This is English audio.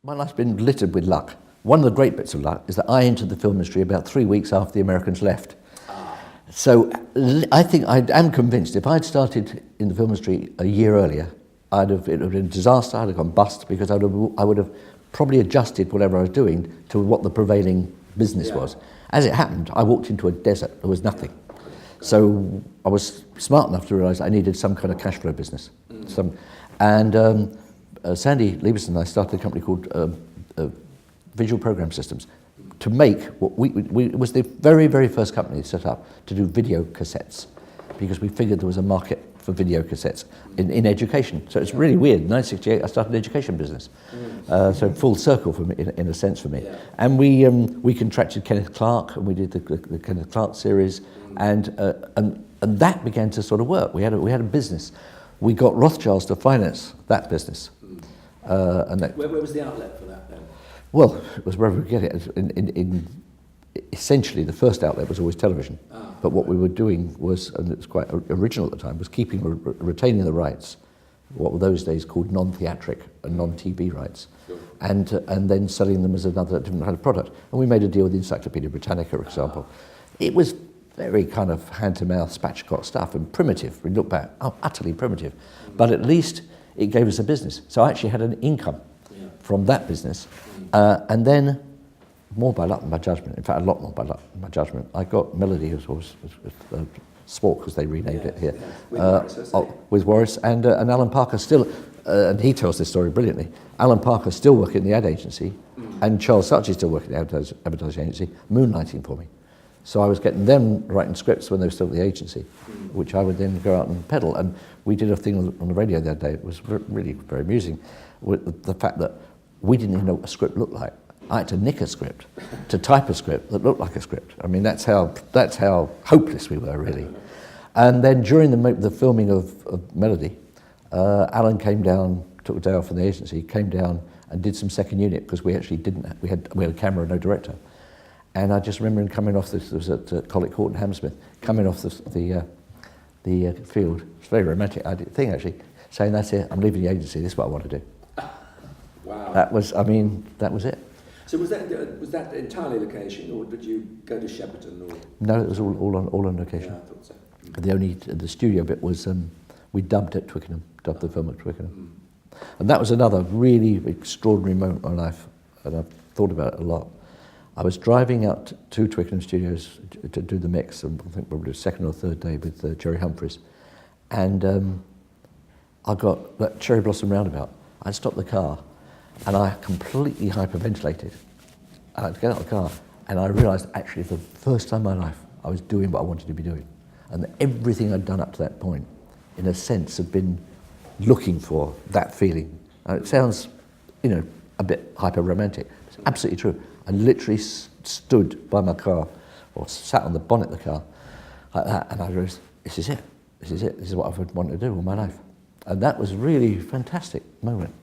My life's been littered with luck. One of the great bits of luck is that I entered the film industry about 3 weeks after the Americans left. So I think I am convinced if I'd started in the film industry a year earlier, it would have been a disaster. I'd have gone bust because I would have probably adjusted whatever I was doing to what the prevailing business was. As it happened, I walked into a desert. There was nothing. So I was smart enough to realise I needed some kind of cash flow business. Sandy Lieberson and I started a company called Visual Program Systems to make what it was the very, very first company set up to do video cassettes, because we figured there was a market for video cassettes in education. So it's really weird. In 1968, I started an education business. So full circle for me, in a sense for me. Yeah. And we contracted Kenneth Clark, and we did the Kenneth Clark series, and that began to sort of work. We had a business. We got Rothschilds to finance that business. And that, where was the outlet for that then? Well, it was wherever we get it. Essentially, the first outlet was always television. But what we were doing was, and it was quite original at the time, was retaining the rights, what were those days called non-theatric and non-TV rights, sure. and then selling them as another different kind of product. And we made a deal with Encyclopedia Britannica, for example. It was very kind of hand-to-mouth, spatchcock stuff and primitive. We look back, utterly primitive. But at least it gave us a business. So I actually had an income from that business. And then, more by luck than by judgment, in fact a lot more by luck than by judgment, I got Melody, who was Sport, because they renamed it here, with Warris, and Alan Parker still, and he tells this story brilliantly, Alan Parker still working in the ad agency, and Charles Saatchi still working in the advertising agency, moonlighting for me. So I was getting them writing scripts when they were still at the agency, which I would then go out and peddle. And we did a thing on the radio the other day. It was really very amusing, with the fact that we didn't even know what a script looked like. I had to nick a script, to type a script that looked like a script. I mean, that's how hopeless we were, really. And then during the filming of Melody, Alan came down, took a day off from the agency, came down and did some second unit, because we actually didn't. We had a camera and no director. And I just remember him coming off this. It was at Collick Court in Hammersmith, coming off the field. It's a very romantic thing, actually, saying, "That's it. I'm leaving the agency. This is what I want to do." Wow. That was it. So was that entirely location, or did you go to Shepperton? Or? No, it was all on location. Yeah, I thought so. The studio bit was we dubbed at Twickenham, dubbed the film at Twickenham, and that was another really extraordinary moment in my life, and I've thought about it a lot. I was driving out to Twickenham Studios to do the mix, I think probably the second or third day with Jerry Humphries, and I got that Cherry Blossom roundabout. I stopped the car, and I completely hyperventilated. I had to get out of the car, and I realised actually for the first time in my life I was doing what I wanted to be doing, and that everything I'd done up to that point, in a sense, had been looking for that feeling. And it sounds, a bit hyper-romantic. It's absolutely true. I literally stood by my car, or sat on the bonnet of the car, like that, and I realised, this is it. This is what I've wanted to do all my life. And that was a really fantastic moment.